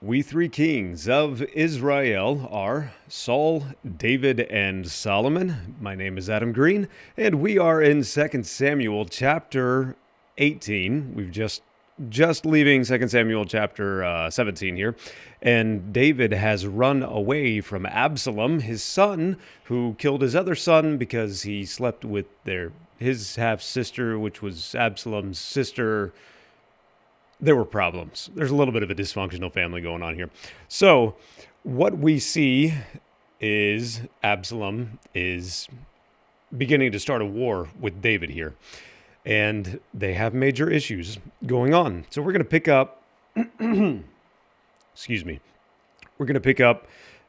We three kings of Israel are Saul, David, and Solomon. My name is Adam Green, and we are in 2 Samuel chapter 18. We've just leaving 2 Samuel chapter 17 here. And David has run away from Absalom, his son, who killed his other son because he slept with his half-sister, which was Absalom's sister. There were problems. There's a little bit of a dysfunctional family going on here. So what we see is Absalom is beginning to start a war with David here. And they have major issues going on. So we're going to pick up, excuse me, we're going to pick up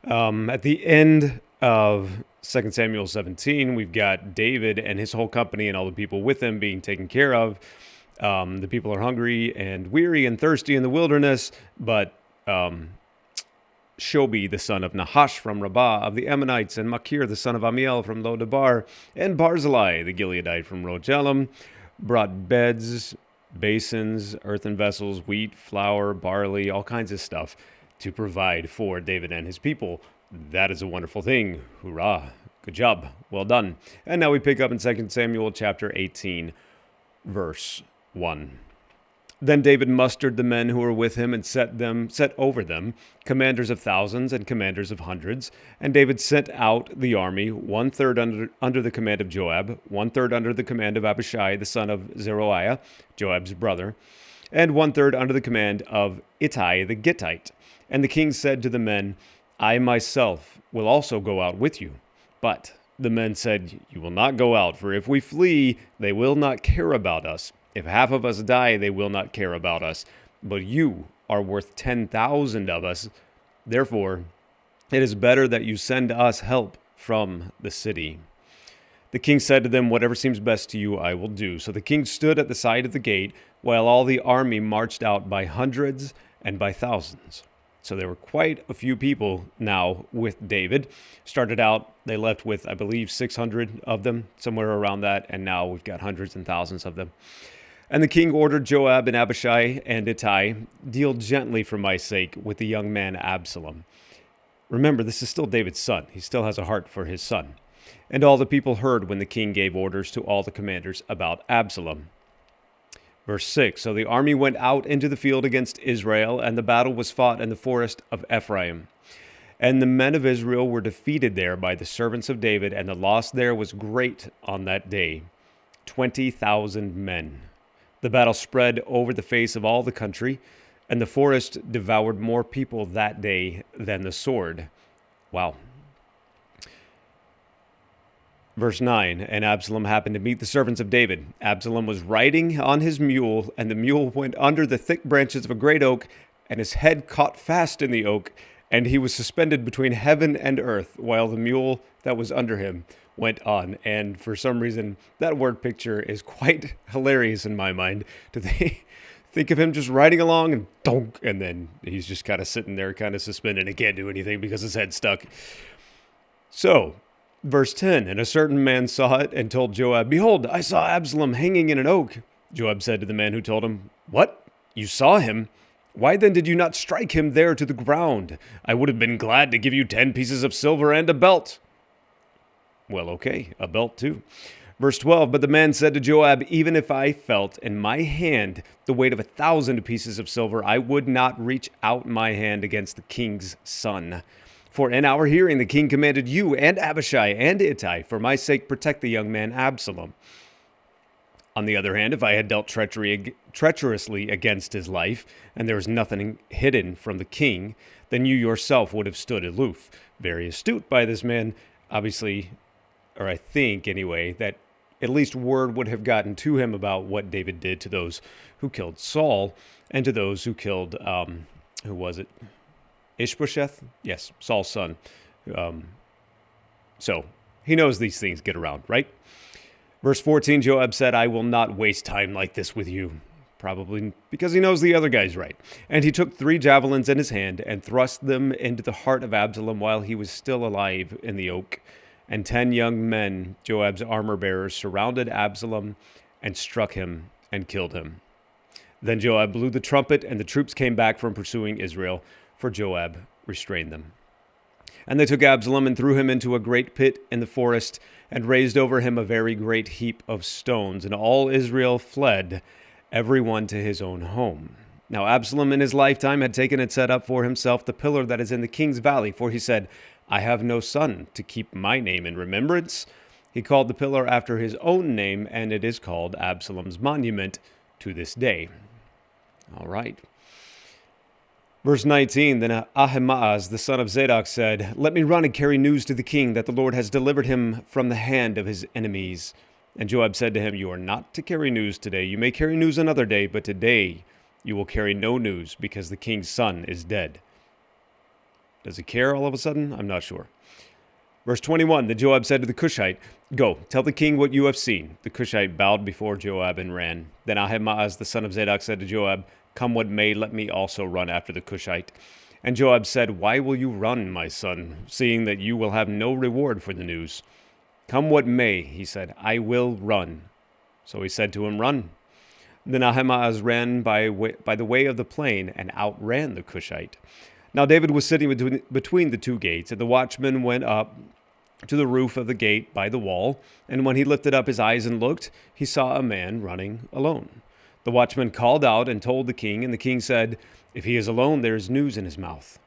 at the end of 2 Samuel 17. We've got David and his whole company and all the people with him being taken care of. The people are hungry and weary and thirsty in the wilderness, but Shobi, the son of Nahash from Rabbah of the Ammonites, and Machir, the son of Amiel from Lo-Debar, and Barzillai, the Gileadite from Rogelim, brought beds, basins, earthen vessels, wheat, flour, barley, all kinds of stuff to provide for David and his people. That is a wonderful thing. Hoorah. Good job. Well done. And now we pick up in 2 Samuel chapter 18, verse 1. Then David mustered the men who were with him and set over them commanders of thousands and commanders of hundreds. And David sent out the army, 1/3 under the command of Joab, 1/3 under the command of Abishai, the son of Zeruiah, Joab's brother, and 1/3 under the command of Ittai the Gittite. And the king said to the men, I myself will also go out with you. But the men said, You will not go out, for if we flee, they will not care about us. If half of us die, they will not care about us. But you are worth 10,000 of us. Therefore, it is better that you send us help from the city. The king said to them, Whatever seems best to you, I will do. So the king stood at the side of the gate, while all the army marched out by hundreds and by thousands. So there were quite a few people now with David. Started out, they left with, I believe, 600 of them, somewhere around that, and now we've got hundreds and thousands of them. And the king ordered Joab and Abishai and Ittai, Deal gently for my sake with the young man Absalom. Remember, this is still David's son. He still has a heart for his son. And all the people heard when the king gave orders to all the commanders about Absalom. Verse 6, So the army went out into the field against Israel, and the battle was fought in the forest of Ephraim. And the men of Israel were defeated there by the servants of David, and the loss there was great on that day, 20,000 men. The battle spread over the face of all the country, and the forest devoured more people that day than the sword. Wow. Verse 9, And Absalom happened to meet the servants of David. Absalom was riding on his mule, and the mule went under the thick branches of a great oak, and his head caught fast in the oak, and he was suspended between heaven and earth, while the mule that was under him went on. And for some reason, that word picture is quite hilarious in my mind to think of him just riding along and donk, and then he's just kind of sitting there kind of suspended and can't do anything because his head's stuck. So, verse 10, And a certain man saw it and told Joab, Behold, I saw Absalom hanging in an oak. Joab said to the man who told him, What? You saw him? Why then did you not strike him there to the ground? I would have been glad to give you 10 pieces of silver and a belt. Well, okay, a belt too. Verse 12, But the man said to Joab, Even if I felt in my hand the weight of 1,000 pieces of silver, I would not reach out my hand against the king's son. For in our hearing the king commanded you and Abishai and Ittai, for my sake protect the young man Absalom. On the other hand, if I had dealt treacherously against his life, and there was nothing hidden from the king, then you yourself would have stood aloof. Very astute by this man, obviously, or I think anyway, that at least word would have gotten to him about what David did to those who killed Saul, and to those who killed, who was it? Ishbosheth? Yes, Saul's son. So he knows these things get around, right? Verse 14, Joab said, I will not waste time like this with you. Probably because he knows the other guy's right. And he took 3 javelins in his hand and thrust them into the heart of Absalom while he was still alive in the oak. And 10 young men, Joab's armor-bearers, surrounded Absalom and struck him and killed him. Then Joab blew the trumpet, and the troops came back from pursuing Israel. for Joab restrained them. And they took Absalom and threw him into a great pit in the forest, and raised over him a very great heap of stones. And all Israel fled, every one to his own home. Now Absalom in his lifetime had taken and set up for himself the pillar that is in the king's valley, for he said, I have no son to keep my name in remembrance. He called the pillar after his own name, and it is called Absalom's monument to this day. All right. Verse 19, then Ahimaaz, the son of Zadok, said, Let me run and carry news to the king that the Lord has delivered him from the hand of his enemies. And Joab said to him, You are not to carry news today. You may carry news another day, but today you will carry no news, because the king's son is dead. Does he care all of a sudden? I'm not sure. Verse 21, then Joab said to the Cushite, Go, tell the king what you have seen. The Cushite bowed before Joab and ran. Then Ahimaaz, the son of Zadok, said to Joab, Come what may, let me also run after the Cushite. And Joab said, Why will you run, my son, seeing that you will have no reward for the news? Come what may, he said, I will run. So he said to him, Run. Then Ahimaaz ran by the way of the plain and outran the Cushite. Now David was sitting between the two gates, and the watchman went up to the roof of the gate by the wall, and when he lifted up his eyes and looked, he saw a man running alone. The watchman called out and told the king, and the king said, If he is alone, there is news in his mouth.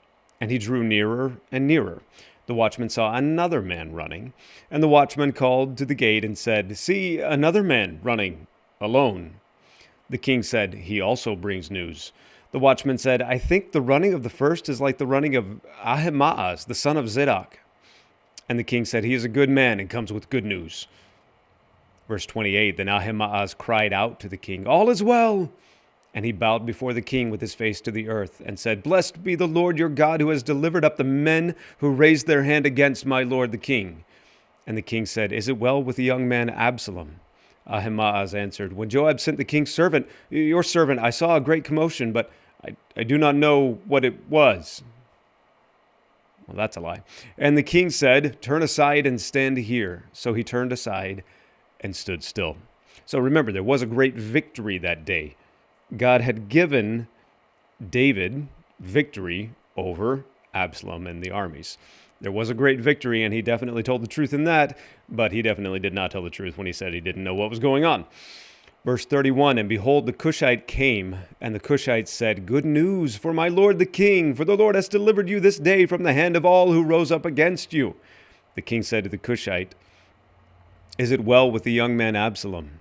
And he drew nearer and nearer. The watchman saw another man running, and the watchman called to the gate and said, See, another man running alone. The king said, He also brings news. The watchman said, I think the running of the first is like the running of Ahimaaz, the son of Zadok. And the king said, He is a good man and comes with good news. Verse 28, then Ahimaaz cried out to the king, All is well. And he bowed before the king with his face to the earth and said, Blessed be the Lord your God, who has delivered up the men who raised their hand against my lord the king. And the king said, Is it well with the young man Absalom? Ahimaaz answered, When Joab sent the king's servant, your servant, I saw a great commotion, but I do not know what it was. Well, that's a lie. And the king said, Turn aside and stand here. So he turned aside and stood still. So remember, there was a great victory that day. God had given David victory over Absalom and the armies. There was a great victory, and he definitely told the truth in that, but he definitely did not tell the truth when he said he didn't know what was going on. Verse 31, and behold, the Cushite came, and the Cushite said, Good news for my lord the king, for the Lord has delivered you this day from the hand of all who rose up against you. The king said to the Cushite, Is it well with the young man Absalom?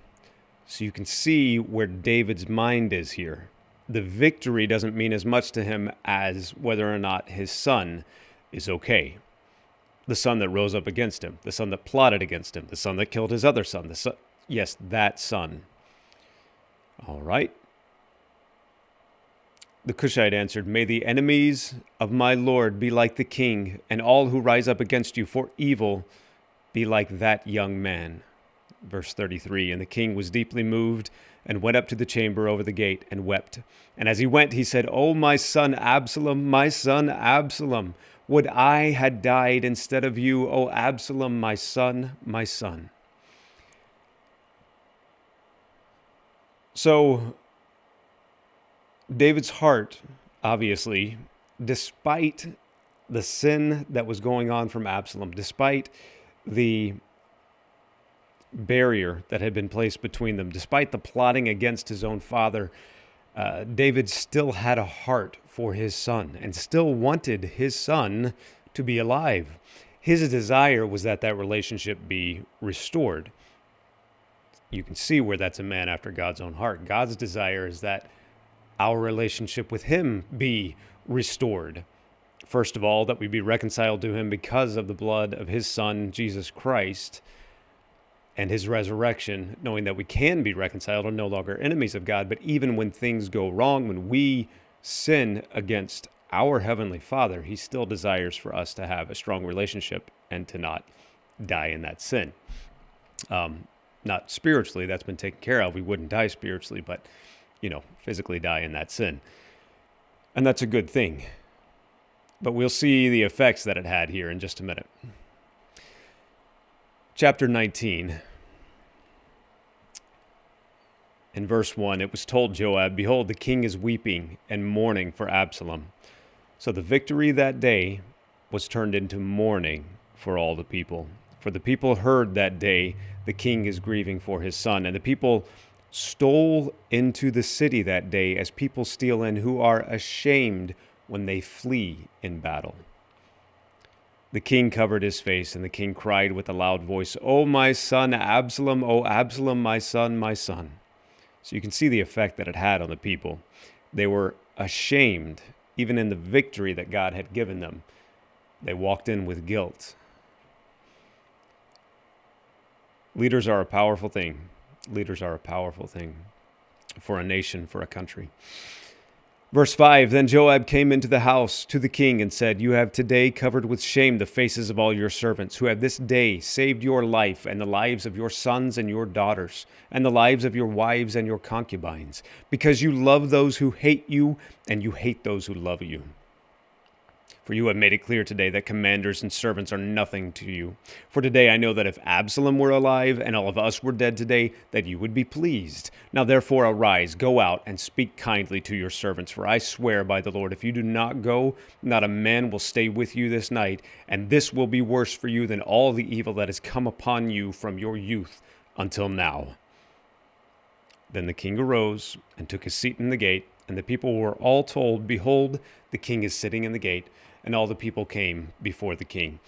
So you can see where David's mind is here. The victory doesn't mean as much to him as whether or not his son is okay. The son that rose up against him, the son that plotted against him, the son that killed his other son, yes, that son. All right. The Cushite answered, May the enemies of my Lord be like the king, and all who rise up against you for evil be like that young man. Verse 33, and the king was deeply moved and went up to the chamber over the gate and wept. And as he went, he said, O my son Absalom, would I had died instead of you, O Absalom, my son, my son. So David's heart, obviously, despite the sin that was going on from Absalom, despite the barrier that had been placed between them, despite the plotting against his own father, David still had a heart for his son and still wanted his son to be alive. His desire was that that relationship be restored. You can see where that's a man after God's own heart. God's desire is that our relationship with him be restored. First of all, that we be reconciled to him because of the blood of his son, Jesus Christ, and his resurrection, knowing that we can be reconciled and no longer enemies of God. But even when things go wrong, when we sin against our Heavenly Father, he still desires for us to have a strong relationship and to not die in that sin. Not spiritually, that's been taken care of. We wouldn't die spiritually, but, physically die in that sin. And that's a good thing. But we'll see the effects that it had here in just a minute. Chapter 19. In verse 1, it was told Joab, Behold, the king is weeping and mourning for Absalom. So the victory that day was turned into mourning for all the people. For the people heard that day the king is grieving for his son, and the people stole into the city that day as people steal in who are ashamed when they flee in battle. The king covered his face, and the king cried with a loud voice, "O my son Absalom, O Absalom, my son, my son." So you can see the effect that it had on the people. They were ashamed, even in the victory that God had given them. They walked in with guilt. Leaders are a powerful thing. Leaders are a powerful thing for a nation, for a country. Verse 5, Then Joab came into the house to the king and said, You have today covered with shame the faces of all your servants, who have this day saved your life and the lives of your sons and your daughters, and the lives of your wives and your concubines, because you love those who hate you, and you hate those who love you. For you have made it clear today that commanders and servants are nothing to you. For today I know that if Absalom were alive and all of us were dead today, that you would be pleased. Now therefore arise, go out, and speak kindly to your servants. For I swear by the Lord, if you do not go, not a man will stay with you this night, and this will be worse for you than all the evil that has come upon you from your youth until now. Then the king arose and took his seat in the gate, and the people were all told, Behold, the king is sitting in the gate. And all the people came before the king.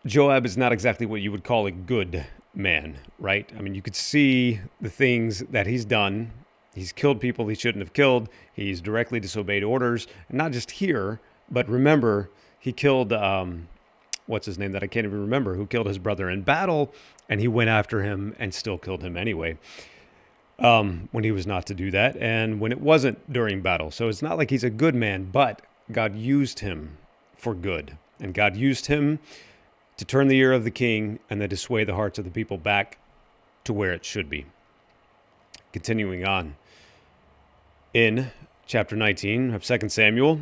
Joab is not exactly what you would call a good man, right? I mean, you could see the things that he's done. He's killed people he shouldn't have killed. He's directly disobeyed orders. And not just here, but remember, he killed, what's his name that I can't even remember, who killed his brother in battle, and he went after him and still killed him anyway. When he was not to do that, and when it wasn't during battle. So it's not like he's a good man, but God used him for good. And God used him to turn the ear of the king and then to sway the hearts of the people back to where it should be. Continuing on in chapter 19 of 2 Samuel.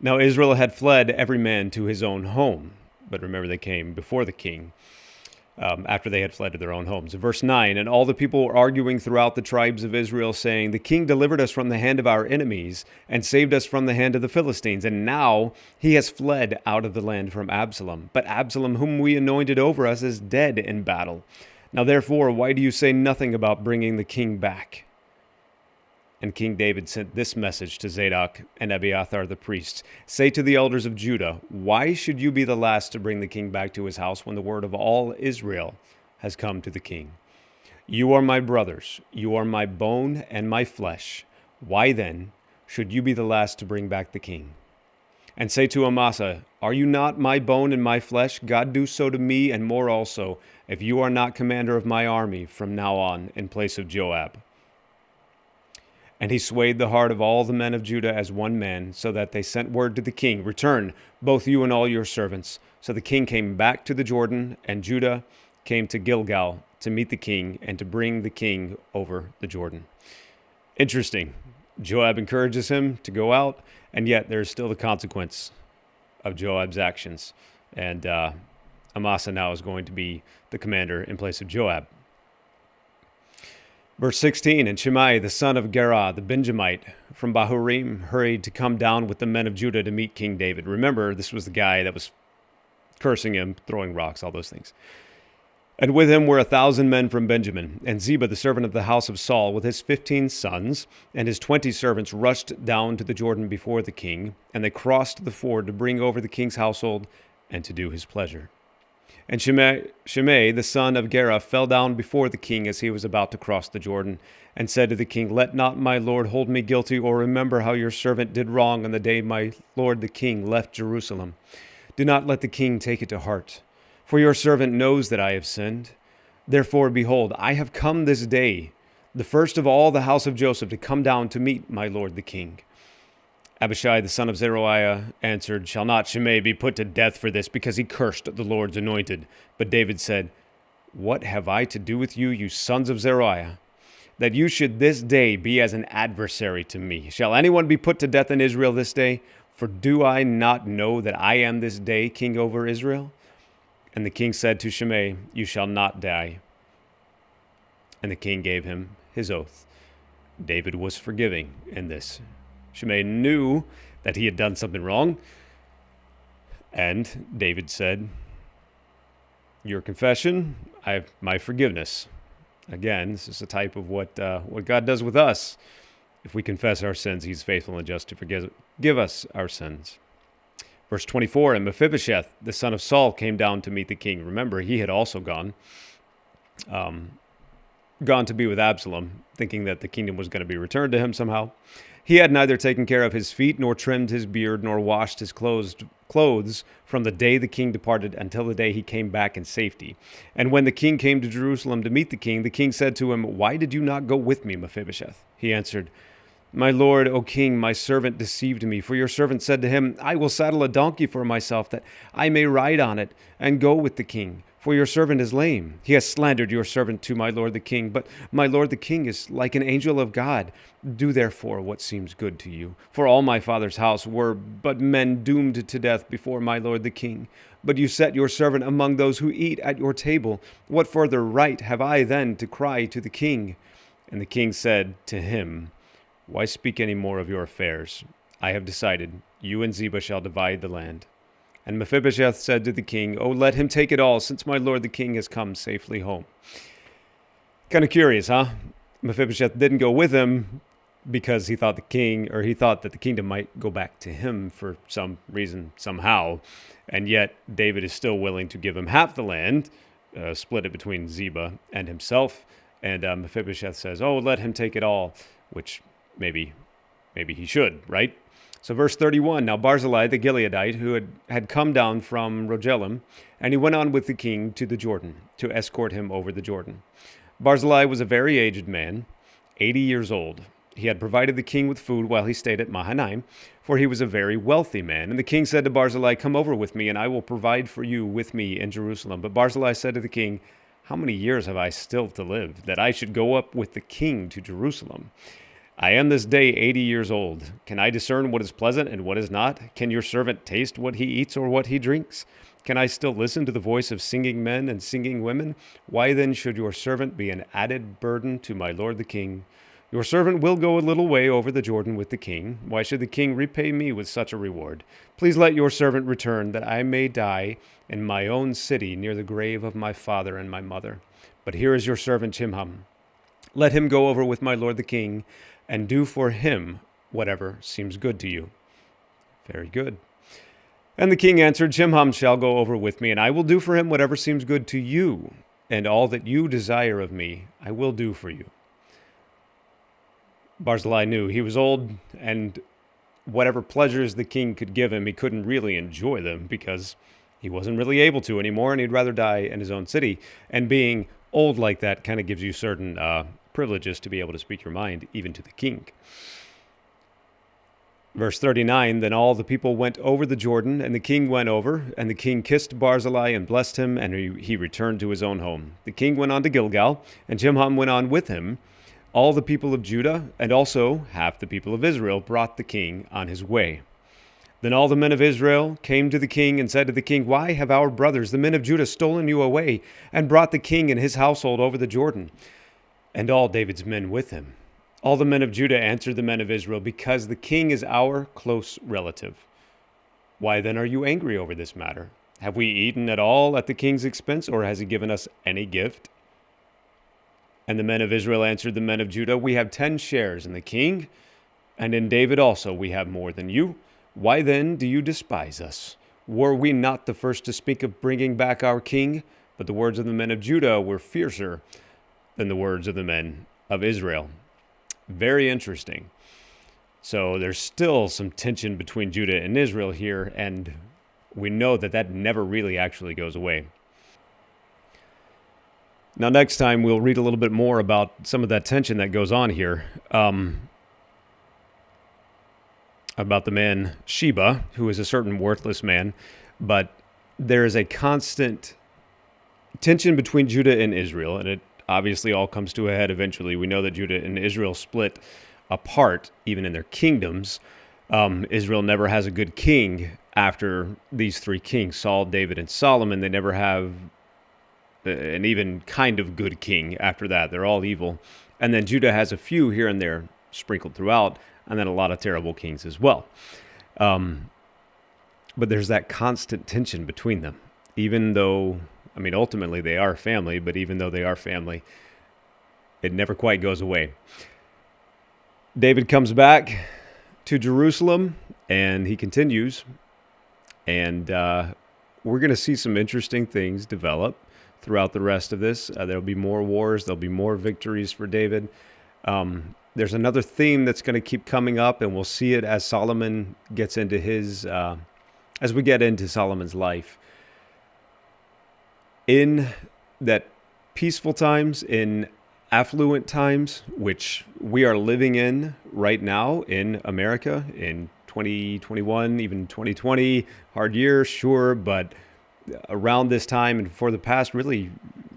Now Israel had fled every man to his own home. But remember, they came before the king. After they had fled to their own homes. Verse 9, And all the people were arguing throughout the tribes of Israel, saying, The king delivered us from the hand of our enemies, and saved us from the hand of the Philistines, and now he has fled out of the land from Absalom. But Absalom, whom we anointed over us, is dead in battle. Now therefore, why do you say nothing about bringing the king back? And King David sent this message to Zadok and Abiathar the priests. Say to the elders of Judah, Why should you be the last to bring the king back to his house when the word of all Israel has come to the king? You are my brothers, you are my bone and my flesh. Why then should you be the last to bring back the king? And say to Amasa, Are you not my bone and my flesh? God do so to me and more also, if you are not commander of my army from now on in place of Joab. And he swayed the heart of all the men of Judah as one man, so that they sent word to the king, Return, both you and all your servants. So the king came back to the Jordan, and Judah came to Gilgal to meet the king and to bring the king over the Jordan. Interesting. Joab encourages him to go out, and yet there's still the consequence of Joab's actions. And Amasa now is going to be the commander in place of Joab. Verse 16, And Shimei, the son of Gera, the Benjamite from Bahurim, hurried to come down with the men of Judah to meet King David. Remember, this was the guy that was cursing him, throwing rocks, all those things. And with him were 1,000 men from Benjamin. And Ziba, the servant of the house of Saul, with his 15 sons and his 20 servants, rushed down to the Jordan before the king. And they crossed the ford to bring over the king's household and to do his pleasure. And Shimei, the son of Gera, fell down before the king as he was about to cross the Jordan, and said to the king, Let not my lord hold me guilty, or remember how your servant did wrong on the day my lord the king left Jerusalem. Do not let the king take it to heart, for your servant knows that I have sinned. Therefore, behold, I have come this day, the first of all the house of Joseph, to come down to meet my lord the king. Abishai, the son of Zeruiah, answered, Shall not Shimei be put to death for this, because he cursed the Lord's anointed? But David said, What have I to do with you, you sons of Zeruiah, that you should this day be as an adversary to me? Shall anyone be put to death in Israel this day? For do I not know that I am this day king over Israel? And the king said to Shimei, You shall not die. And the king gave him his oath. David was forgiving in this. Shimei knew that he had done something wrong, and David said, "Your confession, I have my forgiveness." Again, this is a type of what God does with us. If we confess our sins, he's faithful and just to forgive us our sins. Verse 24, and Mephibosheth, the son of Saul, came down to meet the king. Remember, he had also gone to be with Absalom, thinking that the kingdom was going to be returned to him somehow. He had neither taken care of his feet, nor trimmed his beard, nor washed his clothes from the day the king departed until the day he came back in safety. And when the king came to Jerusalem to meet the king said to him, "Why did you not go with me, Mephibosheth?" He answered, "My lord, O king, my servant deceived me. For your servant said to him, I will saddle a donkey for myself, that I may ride on it and go with the king. For your servant is lame. He has slandered your servant to my lord the king. But my lord the king is like an angel of God. Do therefore what seems good to you. For all my father's house were but men doomed to death before my lord the king. But you set your servant among those who eat at your table. What further right have I then to cry to the king?" And the king said to him, "Why speak any more of your affairs? I have decided, you and Ziba shall divide the land." And Mephibosheth said to the king, "Oh, let him take it all, since my lord the king has come safely home." Kind of curious, huh? Mephibosheth didn't go with him because he thought that the kingdom might go back to him for some reason, somehow. And yet David is still willing to give him half the land, split it between Ziba and himself. And Mephibosheth says, "Oh, let him take it all," which maybe he should, right? So verse 31, now Barzillai the Gileadite, who had come down from Rogelim, and he went on with the king to the Jordan, to escort him over the Jordan. Barzillai was a very aged man, 80 years old. He had provided the king with food while he stayed at Mahanaim, for he was a very wealthy man. And the king said to Barzillai, "Come over with me, and I will provide for you with me in Jerusalem." But Barzillai said to the king, "How many years have I still to live, that I should go up with the king to Jerusalem? I am this day 80 years old. Can I discern what is pleasant and what is not? Can your servant taste what he eats or what he drinks? Can I still listen to the voice of singing men and singing women? Why then should your servant be an added burden to my lord the king? Your servant will go a little way over the Jordan with the king. Why should the king repay me with such a reward? Please let your servant return, that I may die in my own city near the grave of my father and my mother. But here is your servant Chimham. Let him go over with my lord the king, and do for him whatever seems good to you." Very good. And the king answered, "Chimham shall go over with me, and I will do for him whatever seems good to you, and all that you desire of me I will do for you." Barzillai knew he was old, and whatever pleasures the king could give him, he couldn't really enjoy them because he wasn't really able to anymore, and he'd rather die in his own city. And being old like that kind of gives you certain privileges to be able to speak your mind, even to the king. Verse 39, then all the people went over the Jordan, and the king went over, and the king kissed Barzillai and blessed him, and he returned to his own home. The king went on to Gilgal, and Chimham went on with him. All the people of Judah, and also half the people of Israel, brought the king on his way. Then all the men of Israel came to the king and said to the king, "Why have our brothers, the men of Judah, stolen you away, and brought the king and his household over the Jordan, and all David's men with him?" All the men of Judah answered the men of Israel, "Because the king is our close relative." "Why then are you angry over this matter? Have we eaten at all at the king's expense, or has he given us any gift?" And the men of Israel answered the men of Judah, "We have 10 shares in the king, and in David also we have more than you. Why then do you despise us? Were we not the first to speak of bringing back our king? But the words of the men of Judah were fiercer than the words of the men of Israel." Very interesting. So there's still some tension between Judah and Israel here, and we know that never really actually goes away. Now, next time we'll read a little bit more about some of that tension that goes on here, about the man Sheba, who is a certain worthless man, but there is a constant tension between Judah and Israel, and it obviously all comes to a head eventually. We know that Judah and Israel split apart, even in their kingdoms. Israel never has a good king after these 3 kings, Saul, David, and Solomon. They never have an even kind of good king after that. They're all evil. And then Judah has a few here and there sprinkled throughout, and then a lot of terrible kings as well. But there's that constant tension between them. Even though, I mean, ultimately they are family, but even though they are family, it never quite goes away. David comes back to Jerusalem, and he continues, and we're going to see some interesting things develop throughout the rest of this. There'll be more wars. There'll be more victories for David. There's another theme that's going to keep coming up, and we'll see it as Solomon gets into his, as we get into Solomon's life. In that peaceful times, in affluent times, which we are living in right now in America in 2021, even 2020, hard year, sure, but around this time and for the past really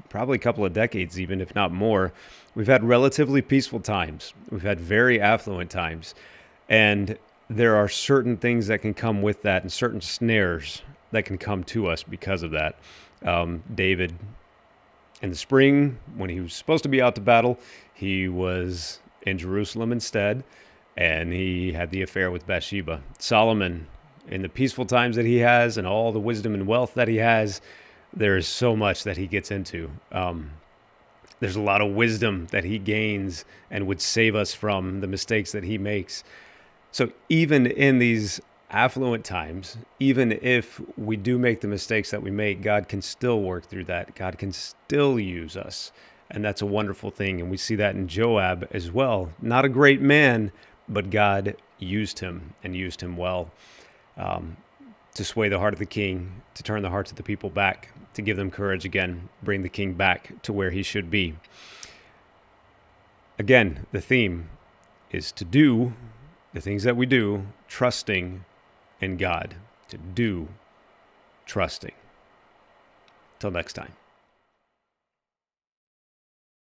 probably a couple of decades, even if not more, we've had relatively peaceful times. We've had very affluent times. And there are certain things that can come with that and certain snares that can come to us because of that. David, in the spring, when he was supposed to be out to battle, he was in Jerusalem instead, and he had the affair with Bathsheba. Solomon, in the peaceful times that he has and all the wisdom and wealth that he has, there is so much that he gets into. There's a lot of wisdom that he gains and would save us from the mistakes that he makes. So even in these affluent times, even if we do make the mistakes that we make, God can still work through that. God can still use us. And that's a wonderful thing. And we see that in Joab as well. Not a great man, but God used him and used him well, to sway the heart of the king, to turn the hearts of the people back, to give them courage again, bring the king back to where he should be. Again, the theme is to do the things that we do, trusting in God, to do trusting. Till next time.